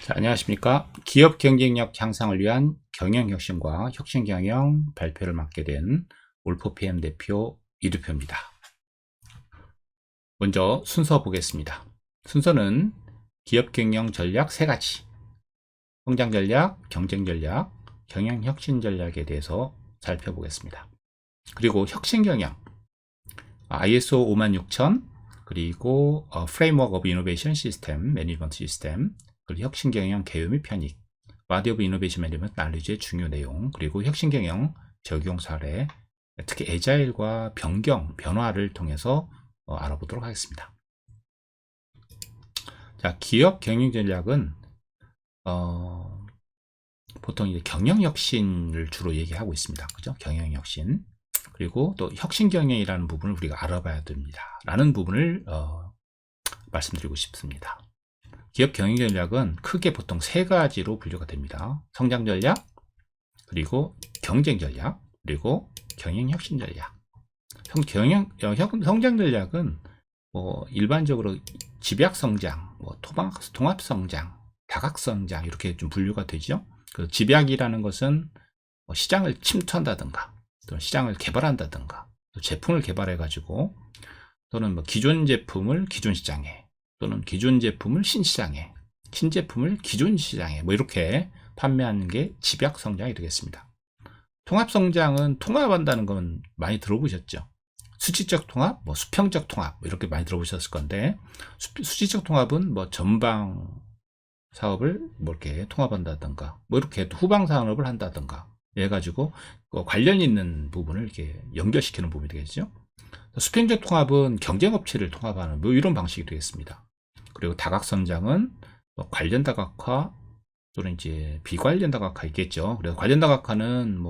자, 안녕하십니까. 기업 경쟁력 향상을 위한 경영혁신과 혁신경영 발표를 맡게 된 올포PM 대표 이두표입니다. 먼저 순서 보겠습니다. 순서는 기업 경영 전략 3가지, 성장 전략, 경쟁 전략, 경영혁신 전략에 대해서 살펴보겠습니다. 그리고 혁신경영, ISO 56000, 그리고 Framework of Innovation System, Management System, 그리고 혁신경영 개요 및 편익, Body of Innovation Management Knowledge의 중요 내용, 그리고 혁신경영 적용 사례, 특히 애자일과 변경, 변화를 통해서 알아보도록 하겠습니다. 자, 기업 경영 전략은 보통 이제 경영혁신을 주로 얘기하고 있습니다. 그죠? 경영혁신. 그리고 또 혁신경영이라는 부분을 우리가 알아봐야 됩니다. 라는 부분을 말씀드리고 싶습니다. 기업 경영 전략은 크게 보통 3가지로 분류가 됩니다. 성장 전략, 그리고 경쟁 전략, 그리고 경영 혁신 전략. 성장 전략은 일반적으로 집약 성장, 통합 성장, 다각 성장 이렇게 좀 분류가 되죠. 그 집약이라는 것은 시장을 침투한다든가, 또 시장을 개발한다든가, 또 제품을 개발해 가지고 또는 기존 제품을 기존 시장에, 또는 기존 제품을 신시장에, 신제품을 기존 시장에 이렇게 판매하는 게 집약 성장이 되겠습니다. 통합 성장은 통합한다는 건 많이 들어보셨죠? 수치적 통합, 수평적 통합 이렇게 많이 들어보셨을 건데, 수치적 통합은 전방 사업을 이렇게 통합한다든가, 이렇게 후방 산업을 한다든가 해가지고 관련 있는 부분을 이렇게 연결시키는 부분이 되겠죠. 수평적 통합은 경쟁업체를 통합하는 이런 방식이 되겠습니다. 그리고 다각성장은 관련 다각화 또는 이제 비관련 다각화 있겠죠. 그래서 관련 다각화는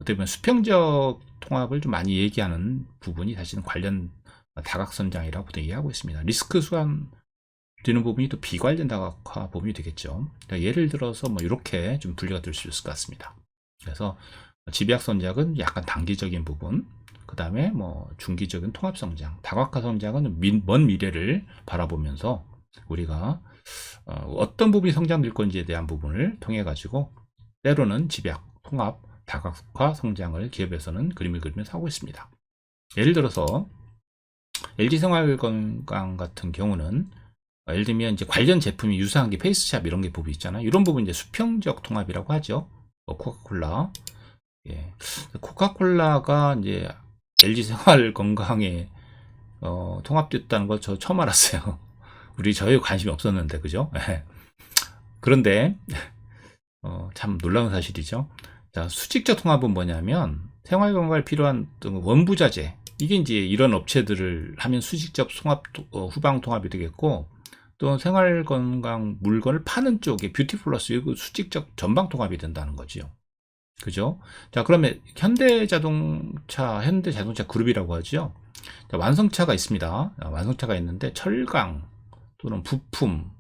어떻게 보면 수평적 통합을 좀 많이 얘기하는 부분이 사실은 관련 다각성장이라고 보통 얘기하고 있습니다. 리스크 수완 되는 부분이 또 비관련 다각화 부분이 되겠죠. 그러니까 예를 들어서 이렇게 좀 분류가 될 수 있을 것 같습니다. 그래서 집약 성장은 약간 단기적인 부분, 그 다음에 중기적인 통합 성장, 다각화 성장은 먼 미래를 바라보면서 우리가 어떤 부분이 성장될 건지에 대한 부분을 통해 가지고 때로는 집약, 통합, 다각화 성장을 기업에서는 그림을 그리면서 하고 있습니다. 예를 들어서 LG생활건강 같은 경우는 예를 들면 이제 관련 제품이 유사한 게 페이스샵 이런 게 부분 있잖아요. 이런 부분 이제 수평적 통합이라고 하죠. 코카콜라, 예, 코카콜라가 이제 LG생활건강에 통합됐다는 걸 저 처음 알았어요. 저희 관심이 없었는데, 그죠? 그런데 참 놀라운 사실이죠. 자, 수직적 통합은 뭐냐면 생활건강에 필요한 원부자재, 이게 이제 이런 업체들을 하면 수직적 통합, 후방 통합이 되겠고, 또 생활건강 물건을 파는 쪽에 뷰티플러스, 이거 수직적 전방 통합이 된다는 거죠. 그죠? 자, 그러면 현대자동차 그룹이라고 하죠. 자, 완성차가 있습니다. 완성차가 있는데 철강 또는 부품,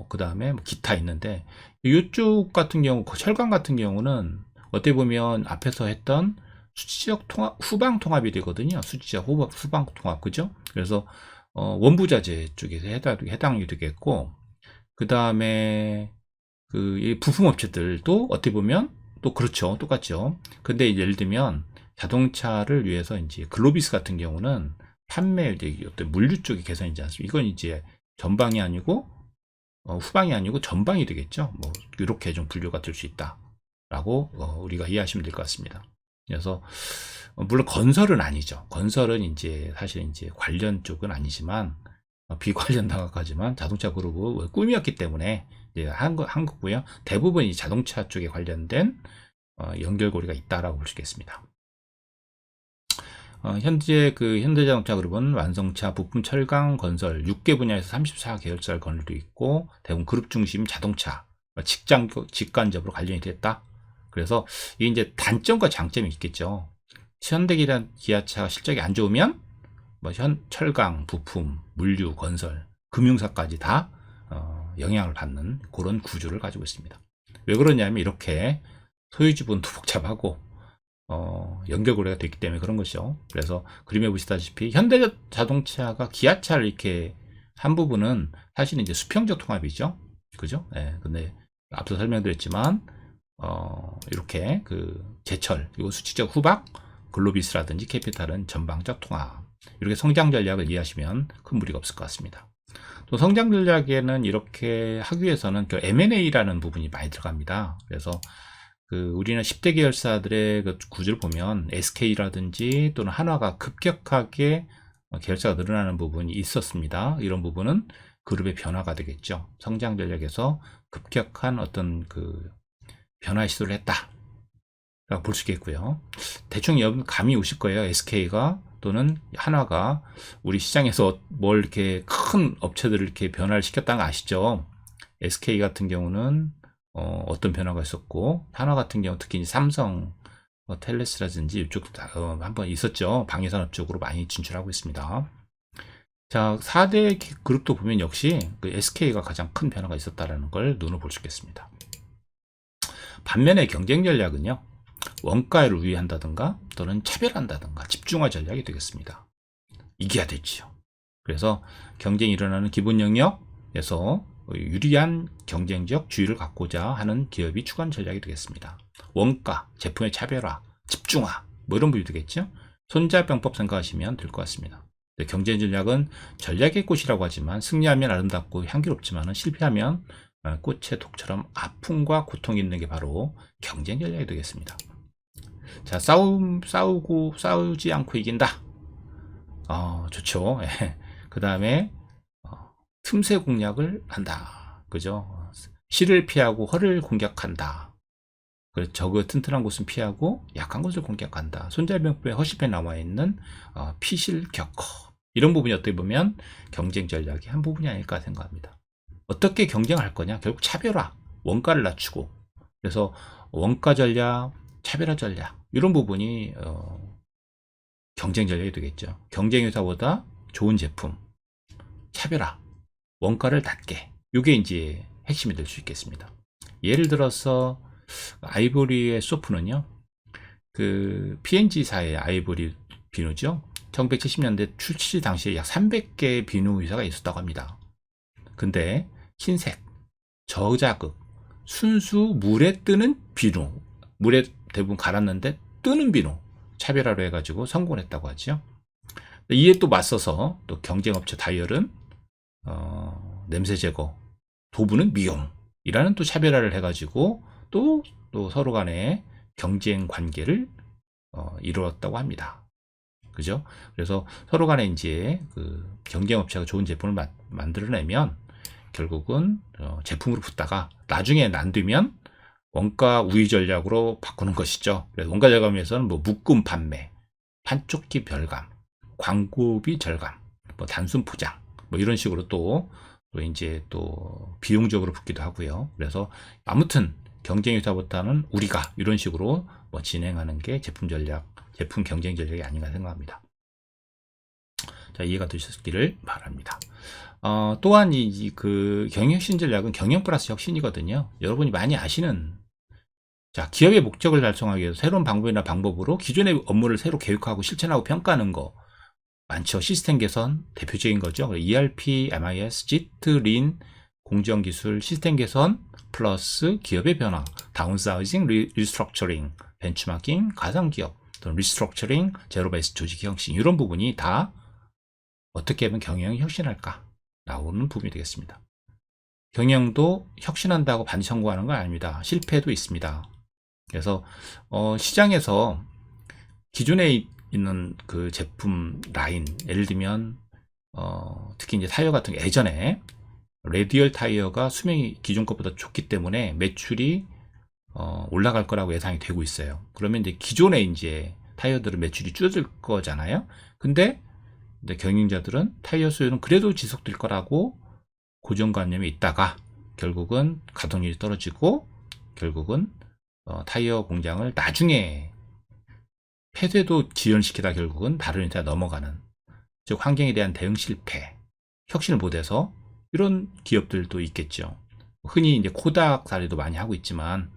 그 다음에 기타 있는데, 이쪽 같은 경우, 철강 같은 경우는 어떻게 보면 앞에서 했던 수치적 통합, 후방 통합이 되거든요. 수치적 후방 통합, 그죠? 그래서 원부자재 쪽에서 해당이 되겠고, 그 다음에 이 부품 업체들도 어떻게 보면 또 그렇죠. 똑같죠. 근데 예를 들면 자동차를 위해서 이제 글로비스 같은 경우는 판매 어떤 물류 쪽이 개선이지 않습니까? 이건 이제 전방이 아니고 후방이 아니고 전방이 되겠죠. 이렇게 좀 분류가 될 수 있다라고 우리가 이해하시면 될 것 같습니다. 그래서 물론 건설은 아니죠. 건설은 이제 사실 이제 관련 쪽은 아니지만 비관련 다각화지만 자동차 그룹의 꿈이었기 때문에 한 거고요. 대부분 이 자동차 쪽에 관련된 연결고리가 있다라고 볼 수 있겠습니다. 현재 현대자동차 그룹은 완성차, 부품, 철강, 건설 6개 분야에서 34계열사를 거느리고 있고, 대부분 그룹 중심 자동차, 직간접으로 관련이 됐다. 그래서 이게 이제 단점과 장점이 있겠죠. 현대기아차가 실적이 안 좋으면 철강, 부품, 물류, 건설, 금융사까지 다 영향을 받는 그런 구조를 가지고 있습니다. 왜 그러냐면 이렇게 소유주분도 복잡하고 연결고리가 됐기 때문에 그런 것이죠. 그래서 그림에 보시다시피 현대자동차가 기아차를 이렇게 한 부분은 사실은 이제 수평적 통합이죠. 그죠? 예, 근데 앞서 설명드렸지만 이렇게 그 제철, 그리고 수치적 후박, 글로비스라든지 캐피탈은 전방적 통합, 이렇게 성장 전략을 이해하시면 큰 무리가 없을 것 같습니다. 또 성장 전략에는 이렇게 하기 위해서는 그 M&A라는 부분이 많이 들어갑니다. 그래서 그 우리는 10대 계열사들의 그 구조를 보면 SK라든지 또는 한화가 급격하게 계열사가 늘어나는 부분이 있었습니다. 이런 부분은 그룹의 변화가 되겠죠. 성장 전략에서 급격한 어떤 그 변화 시도를 했다 라고 볼 수 있겠고요. 대충 여러분 감이 오실 거예요. SK가 또는 한화가 우리 시장에서 뭘 이렇게 큰 업체들을 이렇게 변화를 시켰다는 거 아시죠? SK 같은 경우는 어떤 변화가 있었고, 한화 같은 경우 특히 삼성 텔레스라든지 이쪽 한번 있었죠. 방위산업 쪽으로 많이 진출하고 있습니다. 자, 4대 그룹도 보면 역시 그 SK가 가장 큰 변화가 있었다는 걸 눈으로 볼 수 있겠습니다. 반면에 경쟁 전략은요, 원가를 우위한다든가 또는 차별한다든가 집중화 전략이 되겠습니다. 이겨야 되지요. 그래서 경쟁이 일어나는 기본 영역에서 유리한 경쟁적 주의를 갖고자 하는 기업이 추구하는 전략이 되겠습니다. 원가, 제품의 차별화, 집중화, 뭐 이런 부분이 되겠죠. 손자병법 생각하시면 될 것 같습니다. 경쟁 전략은 전략의 꽃이라고 하지만 승리하면 아름답고 향기롭지만 실패하면 꽃의 독처럼 아픔과 고통이 있는 게 바로 경쟁 전략이 되겠습니다. 자, 싸우지 않고 이긴다. 좋죠. 그 다음에 틈새 공략을 한다. 그죠? 실을 피하고 허를 공격한다. 적의 튼튼한 곳은 피하고 약한 곳을 공격한다. 손자병법에 허실패 나와 있는 피실격허. 이런 부분이 어떻게 보면 경쟁 전략의 한 부분이 아닐까 생각합니다. 어떻게 경쟁할 거냐? 결국 차별화, 원가를 낮추고. 그래서 원가 전략, 차별화 전략 이런 부분이 경쟁 전략이 되겠죠. 경쟁 회사보다 좋은 제품, 차별화, 원가를 낮게. 이게 이제 핵심이 될 수 있겠습니다. 예를 들어서 아이보리의 소프는요, 그 P&G사의 아이보리 비누죠. 1970년대 출시 당시에 약 300개의 비누 회사가 있었다고 합니다. 근데 흰색, 저자극, 순수 물에 뜨는 비누, 물에 대부분 갈았는데 뜨는 비누 차별화로 해가지고 성공을 했다고 하죠. 이에 또 맞서서 또 경쟁업체 다이얼은 냄새 제거, 도부는 미용이라는 또 차별화를 해가지고 또 서로 간에 경쟁 관계를 이루었다고 합니다. 그죠? 그래서 서로 간에 이제 그 경쟁업체가 좋은 제품을 만들어내면 결국은 제품으로 붙다가 나중에 난되면 원가 우위 전략으로 바꾸는 것이죠. 그래서 원가 절감에서는 뭐 묶음 판매, 판촉기 별감, 광고비 절감, 뭐 단순 포장, 뭐 이런 식으로 또 이제 또 비용적으로 붙기도 하고요. 그래서 아무튼 경쟁 회사보다는 우리가 이런 식으로 뭐 진행하는 게 제품 경쟁 전략이 아닌가 생각합니다. 자, 이해가 되셨기를 바랍니다. 또한 그 경영혁신 전략은 경영 플러스 혁신이거든요. 여러분이 많이 아시는, 자, 기업의 목적을 달성하기 위해서 새로운 방법이나 방법으로 기존의 업무를 새로 계획하고 실천하고 평가하는 거 많죠. 시스템 개선 대표적인 거죠. ERP, MIS, JIT, 린, 공정기술, 시스템 개선 플러스 기업의 변화, 다운사이징, 리스트럭처링, 벤치마킹, 가상기업, 또는 리스트럭처링, 제로 베이스 조직 혁신, 이런 부분이 다 어떻게 하면 경영이 혁신할까 나오는 부분이 되겠습니다. 경영도 혁신한다고 반드시 성공하는 건 아닙니다. 실패도 있습니다. 그래서 시장에서 기존에 있는 그 제품 라인, 예를 들면 특히 이제 타이어 같은 게 예전에 레디얼 타이어가 수명이 기존 것보다 좋기 때문에 매출이 올라갈 거라고 예상이 되고 있어요. 그러면 이제 기존에 이제 타이어들은 매출이 줄어들 거잖아요. 근데 경영자들은 타이어 수요는 그래도 지속될 거라고 고정관념이 있다가 결국은 가동률이 떨어지고 결국은 타이어 공장을 나중에 폐쇄도 지연시키다 결국은 다른 회사에 넘어가는, 즉 환경에 대한 대응 실패, 혁신을 못해서 이런 기업들도 있겠죠. 흔히 이제 코닥 사례도 많이 하고 있지만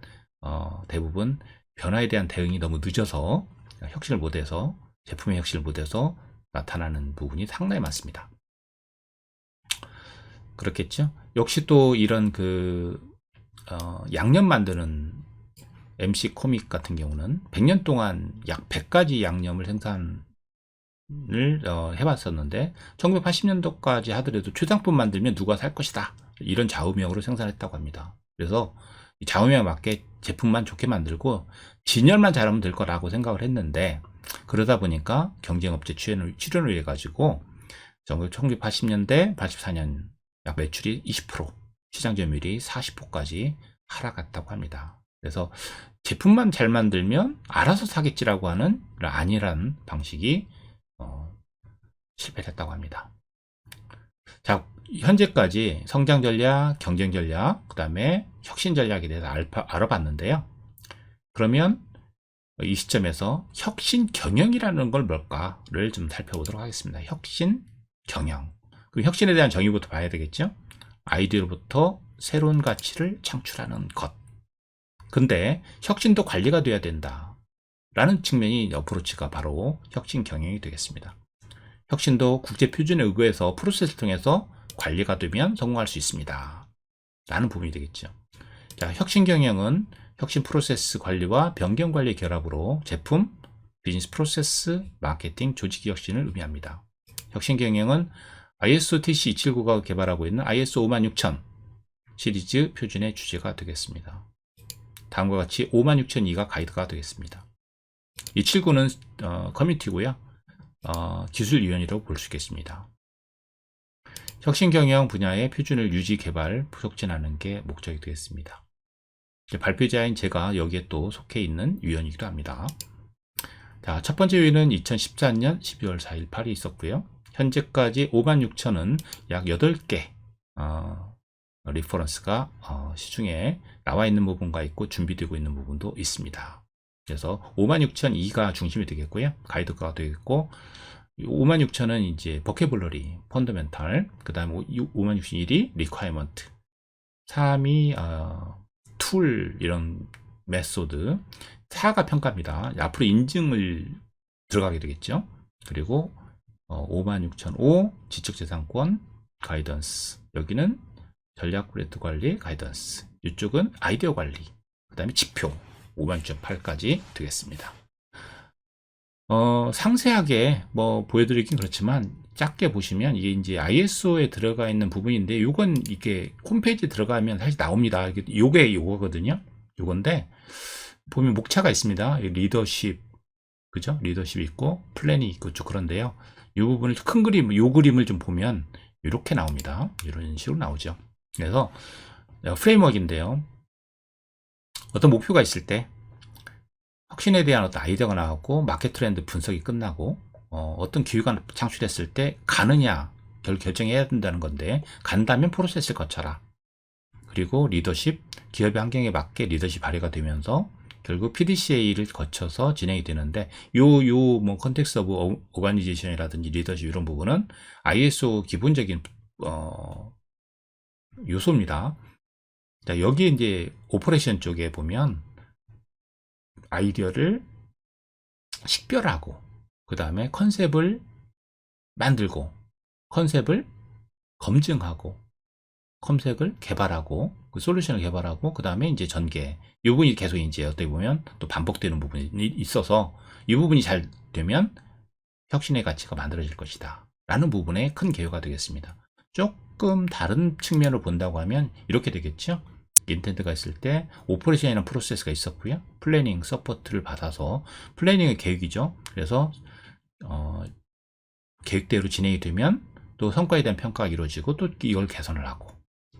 대부분 변화에 대한 대응이 너무 늦어서 혁신을 못해서, 제품의 혁신을 못해서 나타나는 부분이 상당히 많습니다. 그렇겠죠. 역시 또 이런 양념 만드는 MC 코믹 같은 경우는 100년 동안 약 100가지 양념을 생산을 해왔었는데 1980년도까지 하더라도 최상품 만들면 누가 살 것이다, 이런 좌우명으로 생산했다고 합니다. 그래서 이 좌우명에 맞게 제품만 좋게 만들고 진열만 잘하면 될 거라고 생각을 했는데, 그러다 보니까 경쟁업체 출연을 해가지고 1980년대 84년 약 매출이 20%, 시장 점유율이 40%까지 하락했다고 합니다. 그래서 제품만 잘 만들면 알아서 사겠지라고 하는 아니란 방식이 실패했다고 합니다. 자, 현재까지 성장 전략, 경쟁 전략, 그 다음에 혁신 전략에 대해서 알아봤는데요. 그러면 이 시점에서 혁신 경영이라는 걸 뭘까를 좀 살펴보도록 하겠습니다. 혁신 경영. 그럼 혁신에 대한 정의부터 봐야 되겠죠? 아이디어로부터 새로운 가치를 창출하는 것. 근데 혁신도 관리가 돼야 된다 라는 측면이 어프로치가 바로 혁신 경영이 되겠습니다. 혁신도 국제 표준에 의거해서 프로세스를 통해서 관리가 되면 성공할 수 있습니다 라는 부분이 되겠죠. 자, 혁신 경영은 혁신 프로세스 관리와 변경 관리 결합으로 제품, 비즈니스 프로세스, 마케팅, 조직 혁신을 의미합니다. 혁신 경영은 ISO TC279가 개발하고 있는 ISO 56000 시리즈 표준의 주제가 되겠습니다. 다음과 같이 56002가 가이드가 되겠습니다. 이 79는 커뮤니티고요. 기술위원이라고 볼 수 있겠습니다. 혁신 경영 분야의 표준을 유지, 개발, 촉진하는 게 목적이 되겠습니다. 발표자인 제가 여기에 또 속해 있는 위원이기도 합니다. 자, 첫 번째 회의는 2014년 12월 4일 8일 있었고요. 현재까지 56000은 약 8개 리퍼런스가 시중에 나와 있는 부분과 있고 준비되고 있는 부분도 있습니다. 그래서 56002가 중심이 되겠고요. 가이드가 되겠고, 56000은 이제 버케블러리, 펀더멘탈, 그 다음에 56001이 리콰이먼트, 3이 툴, 이런 메소드, 4가 평가입니다. 앞으로 인증을 들어가게 되겠죠. 그리고 56005 지적재산권 가이던스, 여기는 전략 브랜드 관리 가이던스, 이쪽은 아이디어 관리, 그 다음에 지표 56008까지 되겠습니다. 상세하게 뭐 보여드리긴 그렇지만 작게 보시면 이게 이제 ISO에 들어가 있는 부분인데, 요건 이게 홈페이지에 들어가면 사실 나옵니다. 요게 요거거든요. 요건데 보면 목차가 있습니다. 리더십, 그죠? 리더십이 있고 플랜이 있고 쭉 그런데요. 이 부분을 큰 그림, 요 그림을 좀 보면 이렇게 나옵니다. 이런 식으로 나오죠. 그래서 프레임워크인데요. 어떤 목표가 있을 때 혁신에 대한 어떤 아이디어가 나왔고 마켓 트렌드 분석이 끝나고 어떤 기회가 창출됐을 때 가느냐 결정해야 된다는 건데, 간다면 프로세스를 거쳐라. 그리고 리더십, 기업의 환경에 맞게 리더십 발휘가 되면서 결국 PDCA를 거쳐서 진행이 되는데, 뭐 컨텍스트 오브 오가니제이션이라든지 리더십 이런 부분은 ISO 기본적인 요소입니다. 자, 여기 이제 오퍼레이션 쪽에 보면 아이디어를 식별하고, 그 다음에 컨셉을 만들고, 컨셉을 검증하고, 컨셉을 개발하고, 그 솔루션을 개발하고, 그 다음에 이제 전개. 이 부분이 계속 이제 어떻게 보면 또 반복되는 부분이 있어서, 이 부분이 잘 되면 혁신의 가치가 만들어질 것이다 라는 부분에 큰 개요가 되겠습니다. 조금 다른 측면으로 본다고 하면 이렇게 되겠죠. 인텐트가 있을 때 오퍼레이션이라는 프로세스가 있었고요. 플래닝, 서포트를 받아서, 플래닝의 계획이죠. 그래서 계획대로 진행이 되면 또 성과에 대한 평가가 이루어지고 또 이걸 개선을 하고,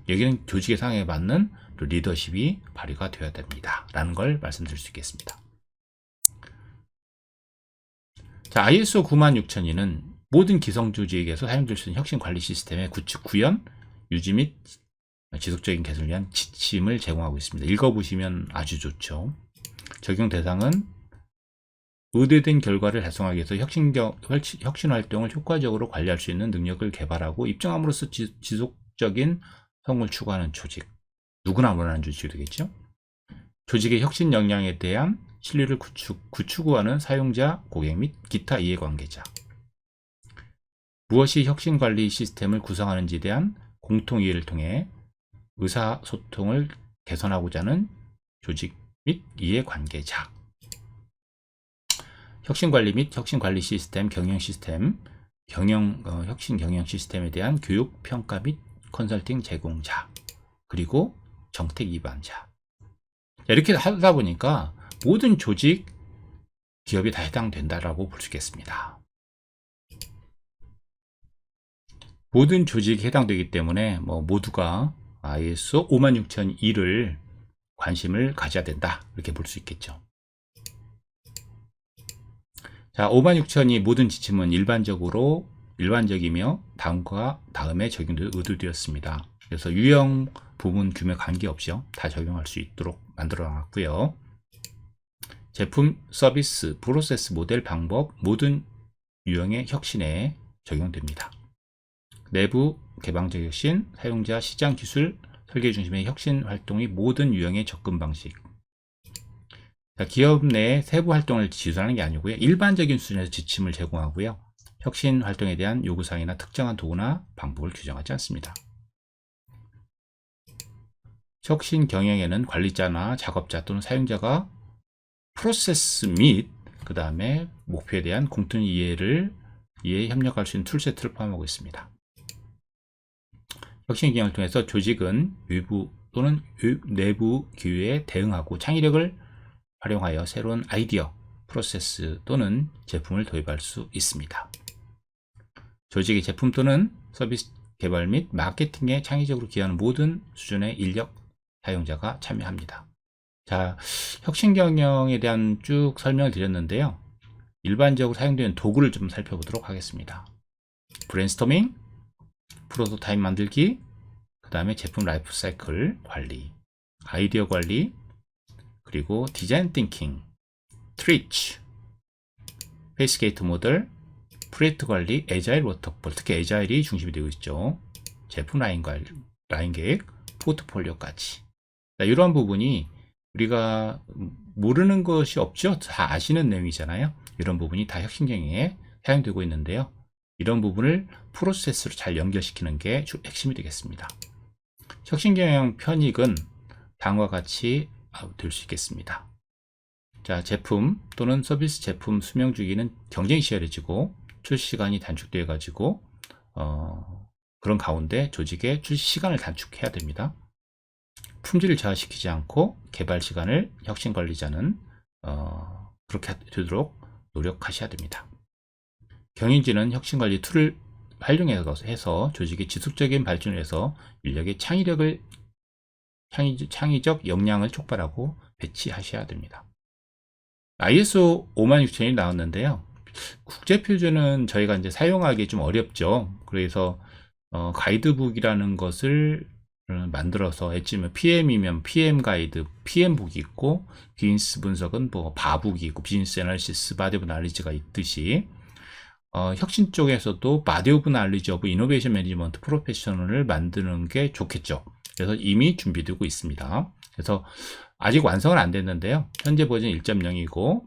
여기는 조직의 상황에 맞는 또 리더십이 발휘가 되어야 됩니다 라는 걸 말씀드릴 수 있겠습니다. 자, ISO 96002는 모든 기성 조직에서 사용될 수 있는 혁신 관리 시스템의 구축, 구현, 유지 및 지속적인 개선을 위한 지침을 제공하고 있습니다. 읽어보시면 아주 좋죠. 적용 대상은 의도된 결과를 달성하기 위해서 혁신 활동을 효과적으로 관리할 수 있는 능력을 개발하고 입증함으로써 지속적인 성공을 추구하는 조직. 누구나 원하는 조직이 되겠죠. 조직의 혁신 역량에 대한 신뢰를 구축하는 사용자, 고객 및 기타 이해관계자. 무엇이 혁신 관리 시스템을 구성하는지에 대한 공통이해를 통해 의사소통을 개선하고자 하는 조직 및 이해관계자. 혁신관리 및 혁신관리 시스템, 경영 시스템, 혁신 경영 시스템에 대한 교육, 평가 및 컨설팅 제공자, 그리고 정책 위반자. 이렇게 하다 보니까 모든 조직, 기업이 다 해당된다라고 볼 수 있겠습니다. 모든 조직이 해당되기 때문에 모두가 ISO 56002를 관심을 가져야 된다, 이렇게 볼 수 있겠죠. 자, 56002 모든 지침은 일반적이며 다음과 다음에 의도되었습니다. 그래서 유형, 부문, 규모 관계없이요, 다 적용할 수 있도록 만들어 놨고요. 제품, 서비스, 프로세스, 모델, 방법, 모든 유형의 혁신에 적용됩니다. 내부 개방적 혁신, 사용자, 시장, 기술, 설계 중심의 혁신 활동이 모든 유형의 접근 방식. 자, 기업 내 세부 활동을 지도하는 게 아니고요, 일반적인 수준에서 지침을 제공하고요, 혁신 활동에 대한 요구사항이나 특정한 도구나 방법을 규정하지 않습니다. 혁신 경영에는 관리자나 작업자 또는 사용자가 프로세스 및 그 다음에 목표에 대한 공통 이해에 협력할 수 있는 툴 세트를 포함하고 있습니다. 혁신 경영을 통해서 조직은 외부 또는 내부 기회에 대응하고 창의력을 활용하여 새로운 아이디어, 프로세스 또는 제품을 도입할 수 있습니다. 조직의 제품 또는 서비스 개발 및 마케팅에 창의적으로 기여하는 모든 수준의 인력, 사용자가 참여합니다. 자, 혁신 경영에 대한 쭉 설명을 드렸는데요. 일반적으로 사용되는 도구를 좀 살펴보도록 하겠습니다. 브레인스토밍, 프로토타입 만들기, 그 다음에 제품 라이프 사이클 관리, 아이디어 관리, 그리고 디자인 띵킹, 트리치, 페이스게이트 모델, 프로젝트 관리, 에자일 워터폴, 특히 에자일이 중심이 되고 있죠. 제품 라인 관리, 라인 계획, 포트폴리오까지. 자, 이러한 부분이 우리가 모르는 것이 없죠. 다 아시는 내용이잖아요. 이런 부분이 다 혁신 경영에 사용되고 있는데요. 이런 부분을 프로세스로 잘 연결시키는 게 핵심이 되겠습니다. 혁신 경영 편익은 다음과 같이 될 수 있겠습니다. 자, 제품 또는 서비스 제품 수명 주기는 경쟁이 치열해지고 출시 시간이 단축되어 가지고 그런 가운데 조직의 출시 시간을 단축해야 됩니다. 품질을 저하시키지 않고 개발 시간을 혁신 관리자는 그렇게 되도록 노력하셔야 됩니다. 경영진은 혁신 관리 툴을 활용해서 조직의 지속적인 발전을 위해서 인력의 창의적 역량을 촉발하고 배치하셔야 됩니다. ISO 56000이 나왔는데요. 국제 표준은 저희가 이제 사용하기 좀 어렵죠. 그래서 가이드북이라는 것을 만들어서 했지만 PM이면 PM 가이드, PM북이 있고 비즈니스 분석은 바북이 있고 비즈니스 애널리시스, 바디 오브 날리지가 있듯이 혁신 쪽에서도 바디 오브 날리지 오브 이노베이션 매니지먼트 프로페셔널을 만드는 게 좋겠죠. 그래서 이미 준비되고 있습니다. 그래서 아직 완성은 안 됐는데요. 현재 버전 1.0이고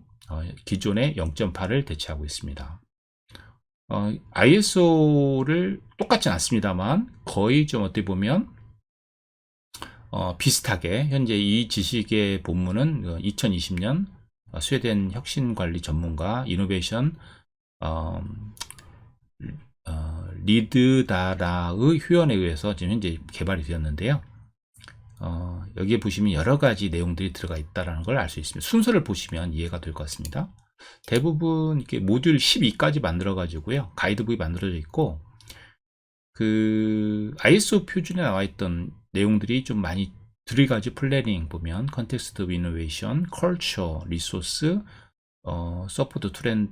기존의 0.8을 대체하고 있습니다. ISO를 똑같진 않습니다만 거의 좀 어떻게 보면 비슷하게 현재 이 지식의 본문은 2020년 스웨덴 혁신관리 전문가 이노베이션 리드다라의 휴연에 의해서 지금 현재 개발이 되었는데요. 여기에 보시면 여러 가지 내용들이 들어가 있다는 걸 알 수 있습니다. 순서를 보시면 이해가 될 것 같습니다. 대부분 이렇게 모듈 12까지 만들어 가지고요. 가이드북이 만들어져 있고 그 ISO 표준에 나와 있던 내용들이 좀 많이 들어가지. 플래닝 보면 컨텍스트 오브 이노베이션, 컬처, 리소스, 서포트 트렌드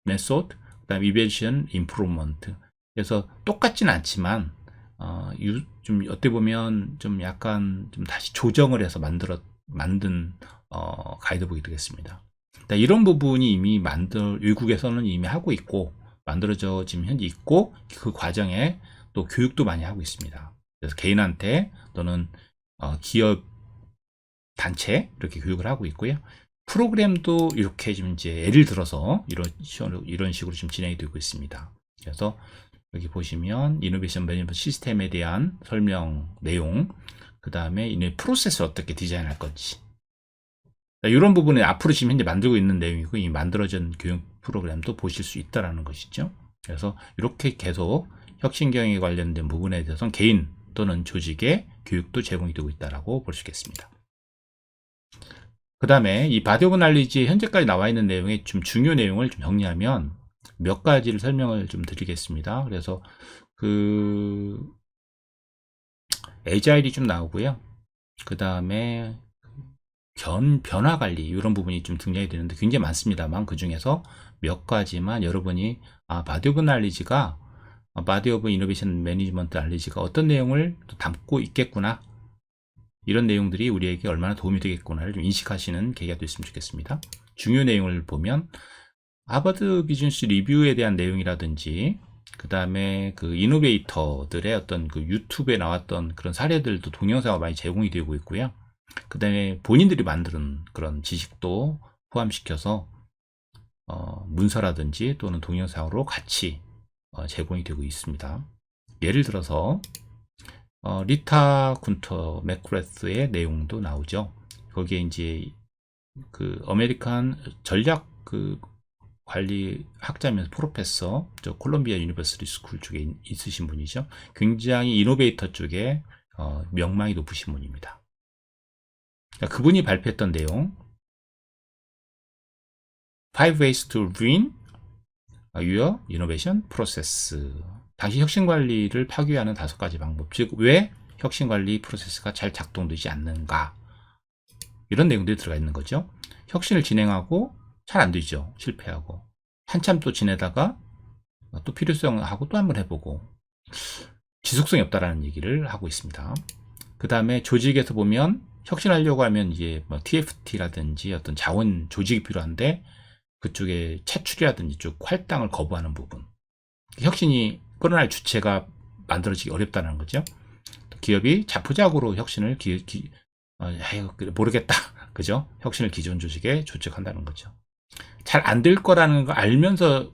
메소드, 그다음 이베이션 임프루먼트. 그래서 똑같진 않지만 좀 어떻게 보면 좀 약간 좀 다시 조정을 해서 만든 가이드북이 되겠습니다. 이런 부분이 이미 외국에서는 이미 하고 있고 만들어져 지금 현재 있고 그 과정에 또 교육도 많이 하고 있습니다. 그래서 개인한테 또는 기업 단체 이렇게 교육을 하고 있고요. 프로그램도 이렇게 지금 이제 예를 들어서 이런 식으로 지금 진행이 되고 있습니다. 그래서 여기 보시면 이노베이션 매니지먼트 시스템에 대한 설명 내용, 그 다음에 이 프로세스를 어떻게 디자인할 건지, 이런 부분은 앞으로 지금 현재 만들고 있는 내용이고, 이 만들어진 교육 프로그램도 보실 수 있다라는 것이죠. 그래서 이렇게 계속 혁신경영에 관련된 부분에 대해서는 개인 또는 조직의 교육도 제공이 되고 있다라고 볼 수 있겠습니다. 그 다음에 이 바디 오브 날리지 현재까지 나와 있는 내용의 좀 중요 내용을 좀 정리하면 몇 가지를 설명을 좀 드리겠습니다. 그래서 에자일이 좀 나오고요. 그 다음에 변화 관리 이런 부분이 좀 등장이 되는데 굉장히 많습니다만 그 중에서 몇 가지만 여러분이 바디 오브 날리지가 바디 오브 이노베이션 매니지먼트 날리지가 어떤 내용을 담고 있겠구나, 이런 내용들이 우리에게 얼마나 도움이 되겠구나를 좀 인식하시는 계기가 됐으면 좋겠습니다. 중요 내용을 보면 하버드 비즈니스 리뷰에 대한 내용이라든지, 그 다음에 그 이노베이터들의 어떤 그 유튜브에 나왔던 그런 사례들도 동영상으로 많이 제공이 되고 있고요. 그 다음에 본인들이 만드는 그런 지식도 포함시켜서 문서라든지 또는 동영상으로 같이 제공이 되고 있습니다. 예를 들어서 리타 군터 맥그레스의 내용도 나오죠. 거기에 이제 그 아메리칸 전략 그 관리 학자면서 프로페서, 콜롬비아 유니버시티 스쿨 쪽에 있으신 분이죠. 굉장히 이노베이터 쪽에 명망이 높으신 분입니다. 그분이 발표했던 내용, Five Ways to Ruin Your Innovation Process. 당시 혁신관리를 파괴하는 5가지 방법. 즉, 왜 혁신관리 프로세스가 잘 작동되지 않는가. 이런 내용들이 들어가 있는 거죠. 혁신을 진행하고 잘 안 되죠. 실패하고. 한참 또 지내다가 또 필요성하고 또 한번 해보고. 지속성이 없다라는 얘기를 하고 있습니다. 그 다음에 조직에서 보면 혁신하려고 하면 이제 뭐 TFT라든지 어떤 자원 조직이 필요한데 그쪽에 차출이라든지 쪽 할당을 거부하는 부분. 혁신이 끌어날 주체가 만들어지기 어렵다는 거죠. 기업이 자포자기로 혁신을 모르겠다. 그죠? 혁신을 기존 조직에 조직한다는 거죠. 잘 안 될 거라는 걸 알면서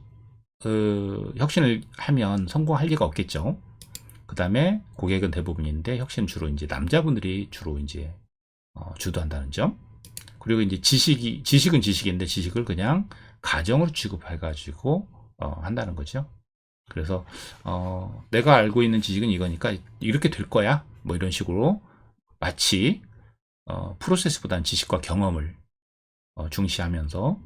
혁신을 하면 성공할 리가 없겠죠. 그 다음에 고객은 대부분인데 혁신은 주로 이제 남자분들이 주로 이제 주도한다는 점. 그리고 이제 지식은 지식인데 지식을 그냥 가정으로 취급해가지고 한다는 거죠. 그래서 내가 알고 있는 지식은 이거니까 이렇게 될 거야. 뭐 이런 식으로 마치 프로세스보다는 지식과 경험을 중시하면서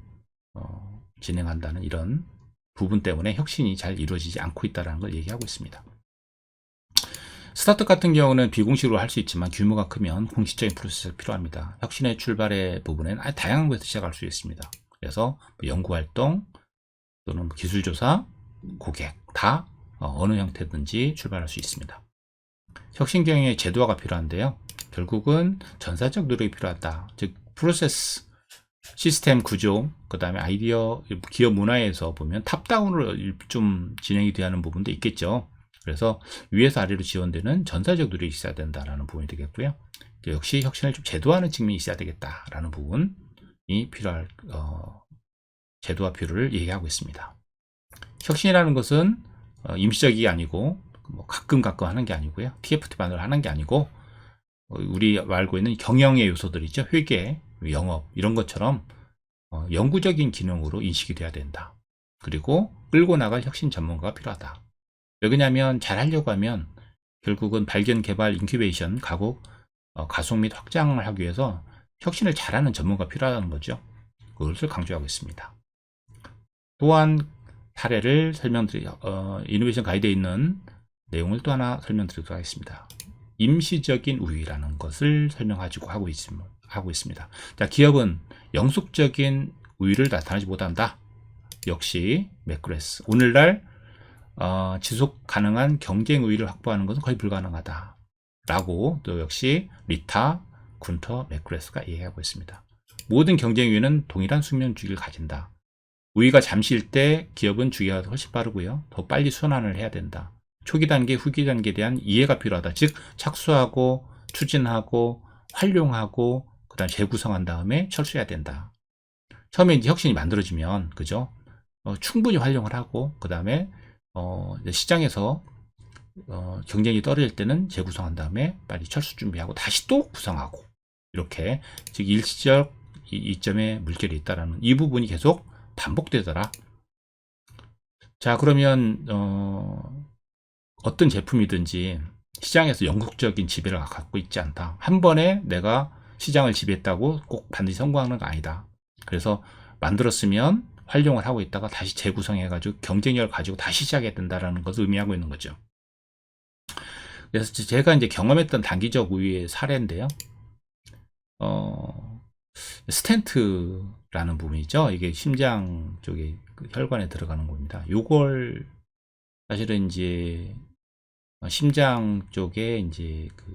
진행한다는 이런 부분 때문에 혁신이 잘 이루어지지 않고 있다는 걸 얘기하고 있습니다. 스타트업 같은 경우는 비공식으로 할 수 있지만 규모가 크면 공식적인 프로세스가 필요합니다. 혁신의 출발의 부분에는 다양한 곳에서 시작할 수 있습니다. 그래서 연구활동 또는 기술조사, 고객 다 어느 형태든지 출발할 수 있습니다. 혁신 경영의 제도화가 필요한데요. 결국은 전사적 노력이 필요하다. 즉 프로세스, 시스템 구조, 그 다음에 아이디어, 기업 문화에서 보면 탑다운으로 좀 진행이 되어 하는 부분도 있겠죠. 그래서 위에서 아래로 지원되는 전사적 노력이 있어야 된다라는 부분이 되겠고요. 역시 혁신을 좀 제도화하는 측면이 있어야 되겠다라는 부분이 필요할 제도화 필요를 얘기하고 있습니다. 혁신이라는 것은 임시적이 아니고 뭐 가끔 하는 게 아니고요. TFT만으로 하는 게 아니고 우리 알고 있는 경영의 요소들이죠. 회계, 영업 이런 것처럼 영구적인 기능으로 인식이 돼야 된다. 그리고 끌고 나갈 혁신 전문가가 필요하다. 왜 그러냐면 잘 하려고 하면 결국은 발견, 개발, 인큐베이션, 가속 및 확장을 하기 위해서 혁신을 잘하는 전문가가 필요하다는 거죠. 그것을 강조하고 있습니다. 또한 사례를 이노베이션 가이드에 있는 내용을 또 하나 설명드리도록 하겠습니다. 임시적인 우위라는 것을 설명하고 하고 있습니다. 자, 기업은 영속적인 우위를 나타내지 못한다. 역시 맥그레스. 오늘날 지속 가능한 경쟁 우위를 확보하는 것은 거의 불가능하다. 라고 또 역시 리타 군터 맥그레스가 얘기하고 있습니다. 모든 경쟁 우위는 동일한 수명 주기를 가진다. 우위가 잠시일 때 기업은 주기가 훨씬 빠르고요. 더 빨리 순환을 해야 된다. 초기 단계, 후기 단계에 대한 이해가 필요하다. 즉 착수하고 추진하고 활용하고 그다음 재구성한 다음에 철수해야 된다. 처음에 이제 혁신이 만들어지면 그죠? 충분히 활용을 하고 그다음에 이제 시장에서 경쟁이 떨어질 때는 재구성한 다음에 빨리 철수 준비하고 다시 또 구성하고, 이렇게 즉 일시적 이점에 물결이 있다라는 이 부분이 계속 반복되더라. 자, 그러면 어떤 제품이든지 시장에서 영국적인 지배를 갖고 있지 않다. 한 번에 내가 시장을 지배했다고 꼭 반드시 성공하는 거 아니다. 그래서 만들었으면 활용을 하고 있다가 다시 재구성해가지고 경쟁력을 가지고 다시 시작해야 된다라는 것을 의미하고 있는 거죠. 그래서 제가 이제 경험했던 단기적 우위의 사례인데요. 스텐트라는 부분이죠. 이게 심장 쪽에 그 혈관에 들어가는 겁니다. 요걸 사실은 이제 심장 쪽에 이제 그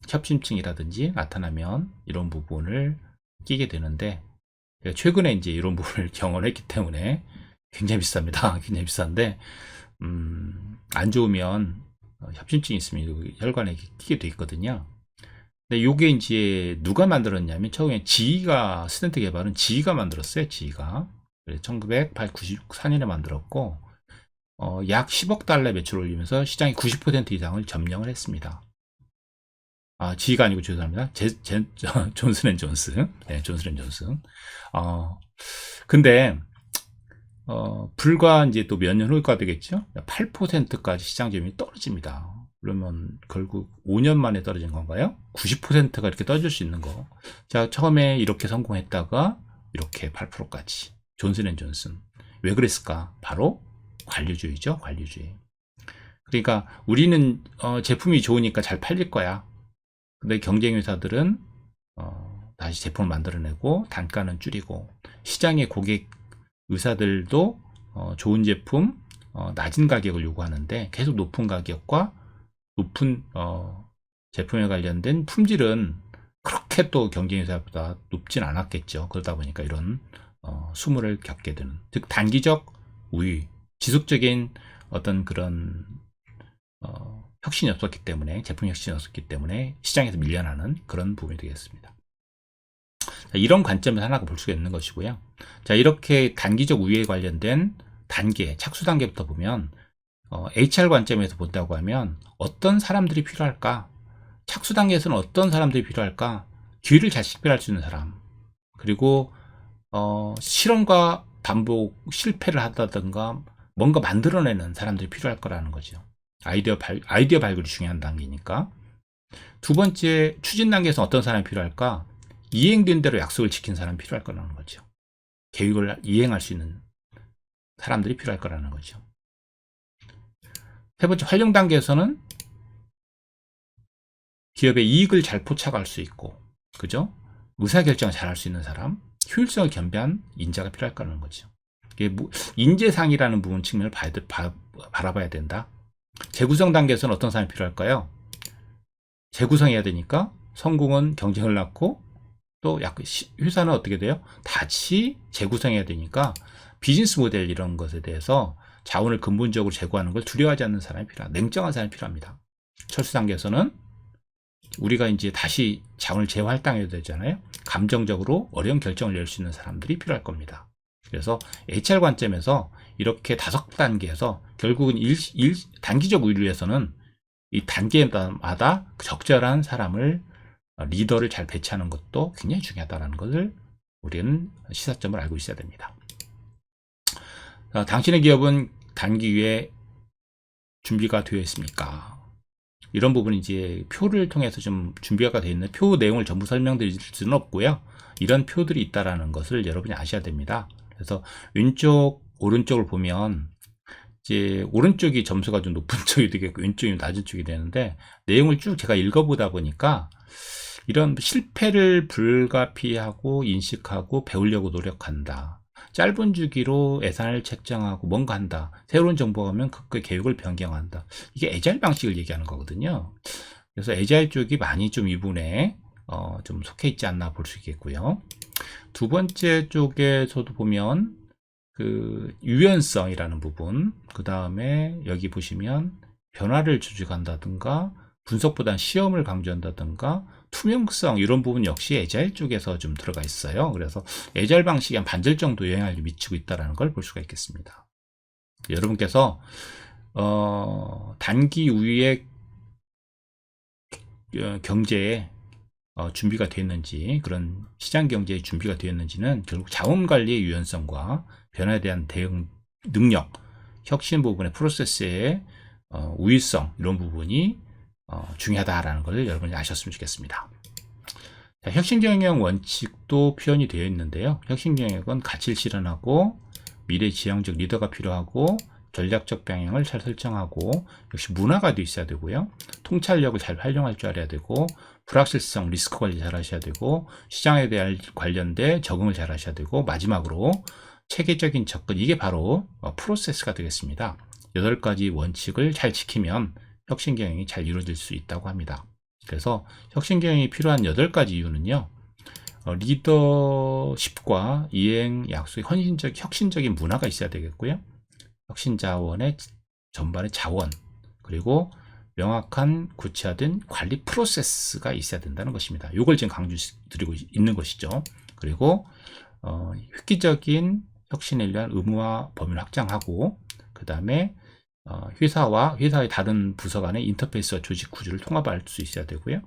협심증이라든지 나타나면 이런 부분을 끼게 되는데, 최근에 이제 이런 부분을 경험했기 때문에 굉장히 비쌉니다. 굉장히 비싼데, 안 좋으면 협심증이 있으면 혈관에 끼게 돼 있거든요. 근데 요게 이제 누가 만들었냐면, 처음에 GE가 스텐트 개발은 GE가 만들었어요. GE가 1994년에 만들었고, 약 10억 달러 매출을 올리면서 시장의 90% 이상을 점령을 했습니다. GE가 아니고 죄송합니다. 존슨앤존슨. 네, 존슨앤존슨. 근데 불과 이제 또 몇 년 후가 되겠죠. 8%까지 시장 점유율이 떨어집니다. 그러면 결국 5년 만에 떨어진 건가요? 90%가 이렇게 떨어질 수 있는 거. 자, 처음에 이렇게 성공했다가 이렇게 8%까지. 존슨앤존슨. 왜 그랬을까? 바로 관료주의죠. 관료주의. 그러니까 우리는 제품이 좋으니까 잘 팔릴 거야. 근데 경쟁 회사들은 다시 제품을 만들어내고 단가는 줄이고, 시장의 고객 의사들도 좋은 제품, 낮은 가격을 요구하는데 계속 높은 가격과 높은 제품에 관련된 품질은 그렇게 또 경쟁 회사보다 높진 않았겠죠. 그러다 보니까 이런 수모를 겪게 되는, 즉 단기적 우위, 지속적인 어떤 그런 혁신이 없었기 때문에, 제품 혁신이 없었기 때문에 시장에서 밀려나는 그런 부분이 되겠습니다. 자, 이런 관점에서 하나가 볼 수가 있는 것이고요. 자, 이렇게 단기적 우위에 관련된 단계, 착수 단계부터 보면 HR 관점에서 본다고 하면 어떤 사람들이 필요할까? 착수 단계에서는 어떤 사람들이 필요할까? 기회를 잘 식별할 수 있는 사람, 그리고 실험과 반복 실패를 하다든가 뭔가 만들어내는 사람들이 필요할 거라는 거죠. 아이디어 발굴이 중요한 단계니까. 두 번째, 추진 단계에서 어떤 사람이 필요할까? 이행된 대로 약속을 지킨 사람이 필요할 거라는 거죠. 계획을 이행할 수 있는 사람들이 필요할 거라는 거죠. 세 번째, 활용 단계에서는 기업의 이익을 잘 포착할 수 있고, 그죠? 의사결정을 잘 할 수 있는 사람, 효율성을 겸비한 인자가 필요할 거라는 거죠. 이게 인재상이라는 부분 측면을 바라봐야 된다. 재구성 단계에서는 어떤 사람이 필요할까요? 재구성해야 되니까 성공은 경쟁을 낳고, 또 회사는 어떻게 돼요? 다시 재구성해야 되니까 비즈니스 모델 이런 것에 대해서 자원을 근본적으로 제고하는 걸 두려워하지 않는 사람이 필요합니다. 냉정한 사람이 필요합니다. 철수 단계에서는 우리가 이제 다시 자원을 재활당해야 되잖아요. 감정적으로 어려운 결정을 낼 수 있는 사람들이 필요할 겁니다. 그래서 HR 관점에서 이렇게 5단계에서 결국은 단기적 우위를 위해서는 이 단계마다 적절한 사람을, 리더를 잘 배치하는 것도 굉장히 중요하다는 것을 우리는 시사점을 알고 있어야 됩니다. 당신의 기업은 단기 위에 준비가 되어 있습니까? 이런 부분이 이제 표를 통해서 좀 준비가 되어 있는, 표 내용을 전부 설명드릴 수는 없고요. 이런 표들이 있다라는 것을 여러분이 아셔야 됩니다. 그래서 왼쪽, 오른쪽을 보면 이제 오른쪽이 점수가 좀 높은 쪽이 되겠고 왼쪽이 낮은 쪽이 되는데, 내용을 쭉 제가 읽어보다 보니까 이런 실패를 불가피하고 인식하고 배우려고 노력한다. 짧은 주기로 예산을 책정하고 뭔가 한다. 새로운 정보가 오면 그 계획을 변경한다. 이게 애자일 방식을 얘기하는 거거든요. 그래서 애자일 쪽이 많이 좀 이 부분에 좀 속해 있지 않나 볼 수 있겠고요. 두 번째 쪽에서도 보면 그 유연성이라는 부분, 그 다음에 여기 보시면 변화를 주직한다든가 분석보다는 시험을 강조한다든가 투명성, 이런 부분 역시 애자일 쪽에서 좀 들어가 있어요. 그래서 애자일 방식이 한 반절 정도 영향을 미치고 있다는 걸 볼 수가 있겠습니다. 여러분께서 단기 우위의 경제에 준비가 되었는지, 그런 시장 경제에 준비가 되었는지는 결국 자원 관리의 유연성과 변화에 대한 대응 능력, 혁신 부분의 프로세스의 우위성, 이런 부분이 중요하다라는 것을 여러분이 아셨으면 좋겠습니다. 자, 혁신경영 원칙도 표현이 되어 있는데요. 혁신경영은 가치를 실현하고 미래 지향적 리더가 필요하고 전략적 방향을 잘 설정하고 역시 문화가 돼 있어야 되고요. 통찰력을 잘 활용할 줄 알아야 되고 불확실성 리스크 관리 잘 하셔야 되고 시장에 대한 관련된 적응을 잘 하셔야 되고 마지막으로 체계적인 접근, 이게 바로 프로세스가 되겠습니다. 8가지 원칙을 잘 지키면 혁신경영이 잘 이루어질 수 있다고 합니다. 그래서 혁신경영이 필요한 8가지 이유는요. 리더십과 이행 약속의 혁신적인 문화가 있어야 되겠고요. 혁신자원의 전반의 자원, 그리고 명확한 구체화된 관리 프로세스가 있어야 된다는 것입니다. 이걸 지금 강조드리고 있는 것이죠. 그리고 획기적인 혁신을 위한 의무화 범위를 확장하고, 그 다음에 회사의 다른 부서 간의 인터페이스와 조직 구조를 통합할 수 있어야 되고요.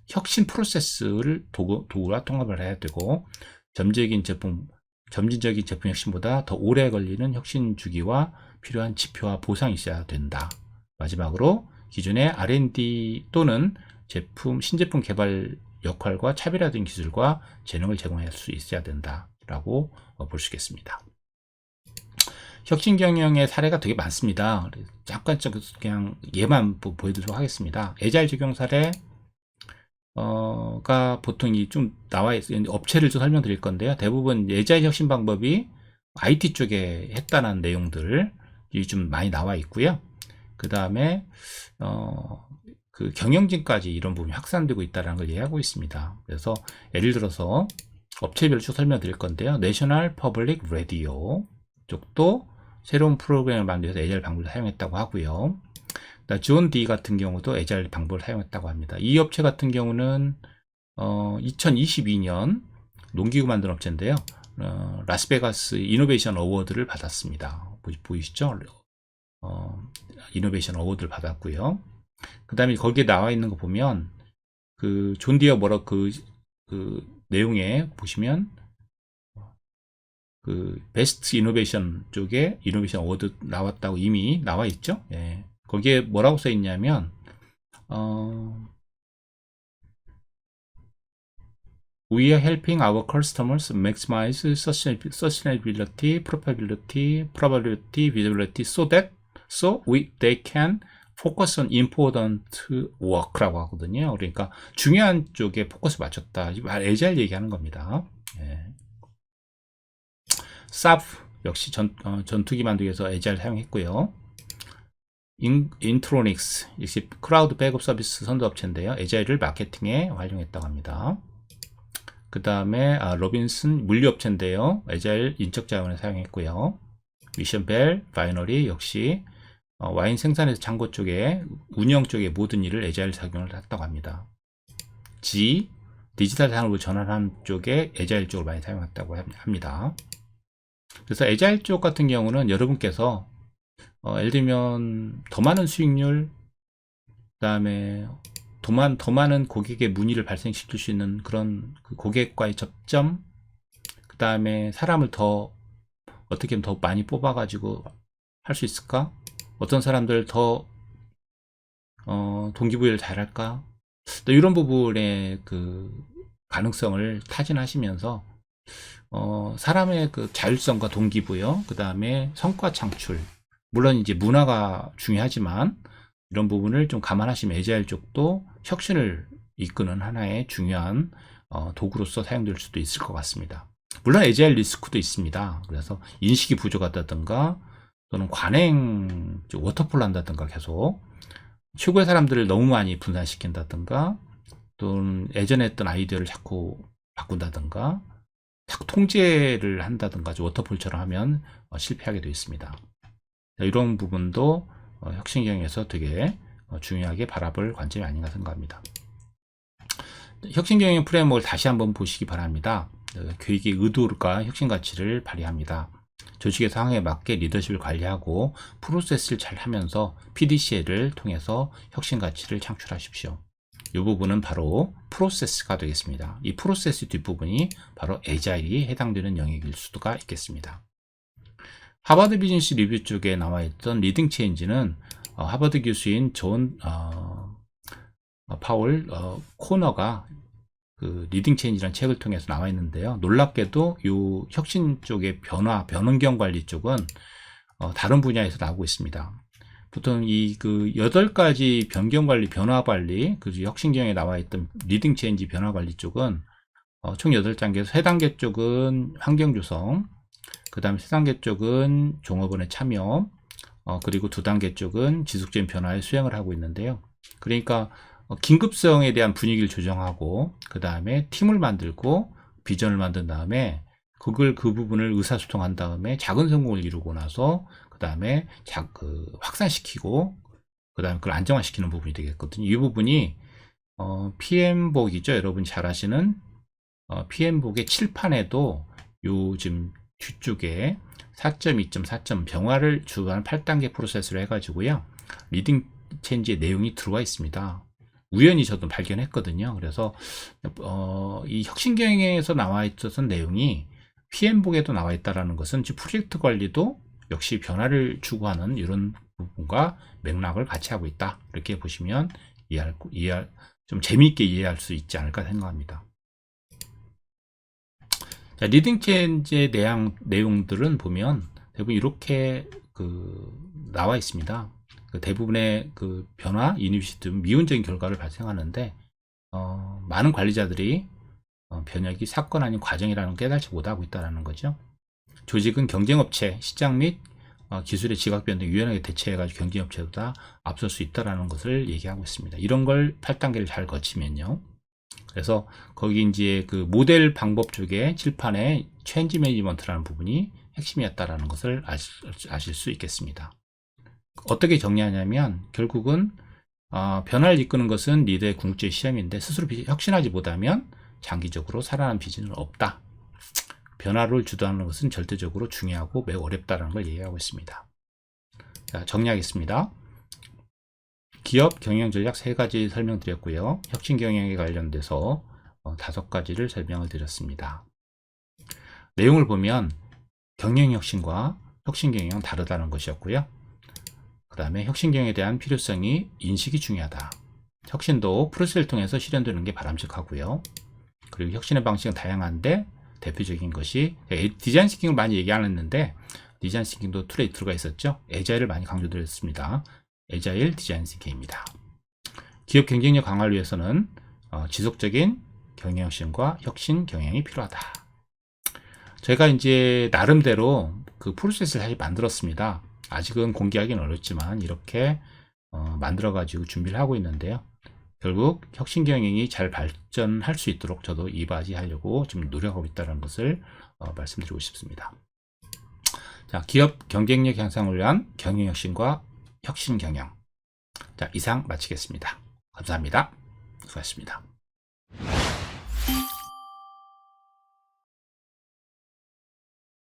혁신 프로세스를 도구와 통합을 해야 되고, 점진적인 제품 혁신보다 더 오래 걸리는 혁신 주기와 필요한 지표와 보상이 있어야 된다. 마지막으로 기존의 R&D 또는 신제품 개발 역할과 차별화된 기술과 재능을 제공할 수 있어야 된다라고 볼 수 있겠습니다. 혁신 경영의 사례가 되게 많습니다. 잠깐 그냥 예만 보여드리도록 하겠습니다. 애자일 적용 사례 가 보통 좀 나와 있어요. 업체를 좀 설명드릴 건데요. 대부분 애자일 혁신 방법이 IT 쪽에 했다는 내용들이 좀 많이 나와 있고요. 그 다음에 그 경영진까지 이런 부분이 확산되고 있다는 걸 이해하고 있습니다. 그래서 예를 들어서 업체별로 쭉 설명드릴 건데요. 내셔널 퍼블릭 라디오 쪽도 새로운 프로그램을 만들어서 애자일 방법을 사용했다고 하고요. 존 D 같은 경우도 애자일 방법을 사용했다고 합니다. 이 업체 같은 경우는 2022년 농기구 만든 업체인데요. 라스베가스 이노베이션 어워드를 받았습니다. 보이시죠? 이노베이션 어워드를 받았고요. 그 다음에 거기에 나와 있는 거 보면 그 존 디어 그 내용에 보시면 그 베스트 이노베이션 쪽에 이노베이션 어워드 나왔다고 이미 나와 있죠. 예. 거기에 뭐라고 써 있냐면 We are helping our customers maximize sustainability, probability, visibility so they can focus on important work라고 하거든요. 그러니까 중요한 쪽에 포커스 맞췄다. 애자일 얘기하는 겁니다. 예. SAP 역시 전투기 만들기 위해서 애자일 사용했고요. 인트로닉스 역시 클라우드 백업 서비스 선도업체인데요. 애자일을 마케팅에 활용했다고 합니다. 그 다음에 로빈슨 물류업체인데요. 애자일 인적자원을 사용했고요. 미션벨 바이너리 역시 와인 생산에서 창고 쪽에 운영 쪽에 모든 일을 애자일 적용을 했다고 합니다. G 디지털 산업을 전환하는 쪽에 애자일 쪽을 많이 사용했다고 합니다. 그래서 애자일 쪽 같은 경우는 여러분께서 예를 들면 더 많은 수익률, 그 다음에 더 많은 고객의 문의를 발생시킬 수 있는 그런 그 고객과의 접점, 그 다음에 사람을 어떻게 하면 더 많이 뽑아가지고 할 수 있을까? 어떤 사람들 더 동기부여를 잘할까? 또 이런 부분의 그 가능성을 타진하시면서 사람의 그 자율성과 동기부여, 그 다음에 성과 창출, 물론 이제 문화가 중요하지만 이런 부분을 좀 감안하시면 애자일 쪽도 혁신을 이끄는 하나의 중요한 도구로서 사용될 수도 있을 것 같습니다. 물론 애자일 리스크도 있습니다. 그래서 인식이 부족하다든가 또는 관행 워터폴 한다든가 계속 최고의 사람들을 너무 많이 분산시킨다든가 또는 예전에 했던 아이디어를 자꾸 바꾼다든가 자꾸 통제를 한다든가 워터폴처럼 하면 실패하게 되어 있습니다. 이런 부분도 혁신경영에서 되게 중요하게 바라볼 관점이 아닌가 생각합니다. 혁신경영 프레임워크를 다시 한번 보시기 바랍니다. 계획의 의도가 혁신 가치를 발휘합니다. 조직의 상황에 맞게 리더십을 관리하고 프로세스를 잘 하면서 PDCA를 통해서 혁신 가치를 창출하십시오. 이 부분은 바로 프로세스가 되겠습니다. 이 프로세스 뒷부분이 바로 에자일이 해당되는 영역일 수가 있겠습니다. 하버드 비즈니스 리뷰 쪽에 나와 있던 리딩 체인지는 하버드 교수인 존 파월 코너가 그 리딩 체인지라는 책을 통해서 나와 있는데요. 놀랍게도 이 혁신 쪽의 변환경 관리 쪽은 다른 분야에서 나오고 있습니다. 보통 이 그 8가지 변경 관리, 변화 관리, 그 혁신경에 나와 있던 리딩 체인지 변화 관리 쪽은 총 8단계에서 3단계 쪽은 환경 조성, 그 다음에 3단계 쪽은 종업원의 참여, 그리고 2단계 쪽은 지속적인 변화에 수행을 하고 있는데요. 그러니까 긴급성에 대한 분위기를 조정하고, 그 다음에 팀을 만들고 비전을 만든 다음에 그 부분을 의사소통한 다음에 작은 성공을 이루고 나서 그 다음에 확산시키고 그 다음에 그걸 안정화시키는 부분이 되겠거든요. 이 부분이 PM복이죠. 여러분 잘 아시는 PM복의 칠판에도 요즘 뒤쪽에 4.2점, 4점 병화를 주관하는 8단계 프로세스로 해가지고요. 리딩 체인지의 내용이 들어와 있습니다. 우연히 저도 발견했거든요. 그래서 이 혁신경영에서 나와 있었던 내용이 PM복에도 나와 있다는 것은 프로젝트 관리도 역시 변화를 추구하는 이런 부분과 맥락을 같이 하고 있다. 이렇게 보시면 좀 재미있게 이해할 수 있지 않을까 생각합니다. 자, 리딩 체인지의 내용들은 보면 대부분 이렇게 나와 있습니다. 대부분의 그 변화, 이니시티브, 미온적인 결과를 발생하는데 많은 관리자들이 변혁이 사건 아닌 과정이라는 걸 깨달지 못하고 있다는 거죠. 조직은 경쟁업체, 시장 및 기술의 지각 변동에 유연하게 대처해가지고 경쟁업체보다 앞설 수 있다는 것을 얘기하고 있습니다. 이런 걸 8단계를 잘 거치면요. 그래서 거기 이제 그 모델 방법 쪽에 칠판에 체인지 매니지먼트라는 부분이 핵심이었다는 것을 아실 수 있겠습니다. 어떻게 정리하냐면 결국은 변화를 이끄는 것은 리더의 궁극적인 시험인데 스스로 혁신하지 못하면 장기적으로 살아남는 비전은 없다. 변화를 주도하는 것은 절대적으로 중요하고 매우 어렵다는 걸 얘기하고 있습니다. 자, 정리하겠습니다. 기업 경영 전략 3가지 설명드렸고요. 혁신 경영에 관련돼서 5가지를 설명을 드렸습니다. 내용을 보면 경영 혁신과 혁신 경영은 다르다는 것이었고요. 그 다음에 혁신 경영에 대한 필요성이 인식이 중요하다. 혁신도 프로세스를 통해서 실현되는 게 바람직하고요. 그리고 혁신의 방식은 다양한데 대표적인 것이 디자인 싱킹을 많이 얘기 안 했는데 디자인 싱킹도 툴에 들어가 있었죠. 에자일을 많이 강조드렸습니다. 에자일 디자인 싱킹입니다. 기업 경쟁력 강화를 위해서는 지속적인 경영 혁신과 혁신 경영이 필요하다. 제가 이제 나름대로 그 프로세스를 사실 만들었습니다. 아직은 공개하기는 어렵지만 이렇게 만들어 가지고 준비를 하고 있는데요. 결국 혁신 경영이 잘 발전할 수 있도록 저도 이바지하려고 지금 노력하고 있다는 것을 말씀드리고 싶습니다. 자, 기업 경쟁력 향상을 위한 경영 혁신과 혁신 경영. 자, 이상 마치겠습니다. 감사합니다. 수고하셨습니다.